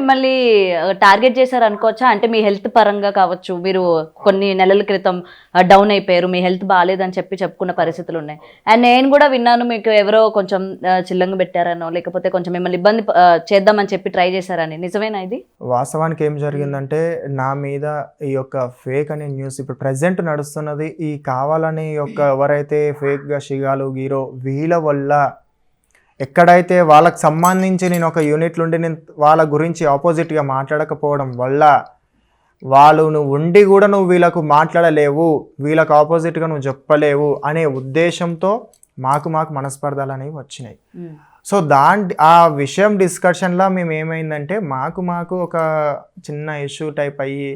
మిమ్మల్ని టార్గెట్ చేశారు అనుకోవచ్చా? అంటే మీ హెల్త్ పరంగా కావచ్చు, మీరు కొన్ని నెలల క్రితం డౌన్ అయిపోయారు, మీ హెల్త్ బాగాలేదని చెప్పుకున్న పరిస్థితులు ఉన్నాయి. అండ్ నేను కూడా విన్నాను మీకు ఎవరో కొంచెం చిల్లంగా పెట్టారనో, లేకపోతే కొంచెం మిమ్మల్ని ఇబ్బంది చేద్దామని చెప్పి ట్రై చేశారని. నిజమేనా ఇది? వాస్తవానికి ఏం జరిగిందంటే నా మీద ఈ యొక్క ఫేక్ అనే న్యూస్ ఇప్పుడు ప్రెజెంట్ నడుస్తున్నది. ఈ కావాలని ఎవరైతే ఫేక్గా షిగాలు గీరో వీళ్ళ వల్ల ఎక్కడైతే వాళ్ళకి సంబంధించి నేను ఒక యూనిట్లు ఉండి నేను వాళ్ళ గురించి ఆపోజిట్గా మాట్లాడకపోవడం వల్ల నువ్వు ఉండి కూడా నువ్వు వీళ్ళకు మాట్లాడలేవు, వీళ్ళకు ఆపోజిట్గా నువ్వు చెప్పలేవు అనే ఉద్దేశంతో మాకు మనస్పర్ధలు అనేవి వచ్చినాయి. సో ఆ విషయం డిస్కషన్లో మేము ఏమైందంటే మాకు ఒక చిన్న ఇష్యూ టైప్ అయ్యి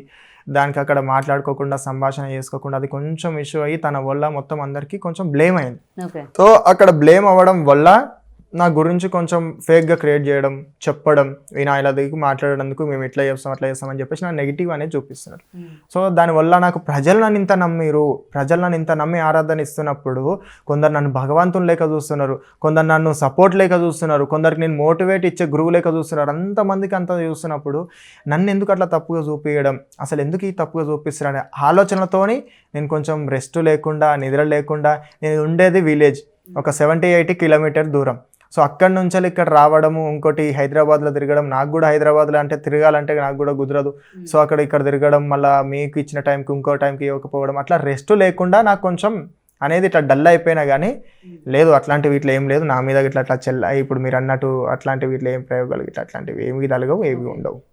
దానికి అక్కడ మాట్లాడుకోకుండా సంభాషణ చేసుకోకుండా అది కొంచెం ఇష్యూ అయ్యి తన వల్ల మొత్తం అందరికీ కొంచెం బ్లేమ్ అయింది. సో అక్కడ బ్లేమ్ అవ్వడం వల్ల నా గురించి కొంచెం ఫేక్గా క్రియేట్ చేయడం, చెప్పడం, ఈయన ఇలా దిగి మాట్లాడేందుకు మేము ఇట్లా చేస్తాం అట్లా చేస్తాం అని చెప్పేసి నా నెగిటివ్ అనేది చూపిస్తున్నారు. సో దానివల్ల నాకు ప్రజలు నన్ను ఇంత నమ్మి ఆరాధన ఇస్తున్నప్పుడు కొందరు నన్ను భగవంతుని లేక చూస్తున్నారు, కొందరు నన్ను సపోర్ట్ లేక చూస్తున్నారు, కొందరికి నేను మోటివేట్ ఇచ్చే గురువు లేక చూస్తున్నారు. అంతమందికి అంత చూస్తున్నప్పుడు నన్ను ఎందుకు అట్లా తప్పుగా చూపించడం, అసలు ఎందుకు ఈ తప్పుగా చూపిస్తారు అనే ఆలోచనతోని నేను కొంచెం రెస్ట్ లేకుండా నిద్ర లేకుండా, నేను ఉండేది విలేజ్ ఒక 70-80 కిలోమీటర్ దూరం. సో అక్కడి నుంచి ఇక్కడ రావడము, ఇంకోటి హైదరాబాద్లో తిరగడం, నాకు కూడా హైదరాబాద్లో అంటే తిరగాలంటే నాకు కూడా కుదరదు. సో ఇక్కడ తిరగడం, మళ్ళీ మీకు ఇచ్చిన టైంకి ఇంకో టైంకి ఇవ్వకపోవడం, అట్లా రెస్ట్ లేకుండా నాకు కొంచెం అనేది ఇట్లా డల్ అయిపోయినా కానీ లేదు అట్లాంటివి ఇట్లా ఏం లేదు నా మీద ఇట్లా ఇప్పుడు మీరు అన్నట్టు అట్లాంటివి ఇట్లా ఏం ప్రయోగాలు ఇట్లా అట్లాంటివి ఏమి కలగవు, ఏవి ఉండవు.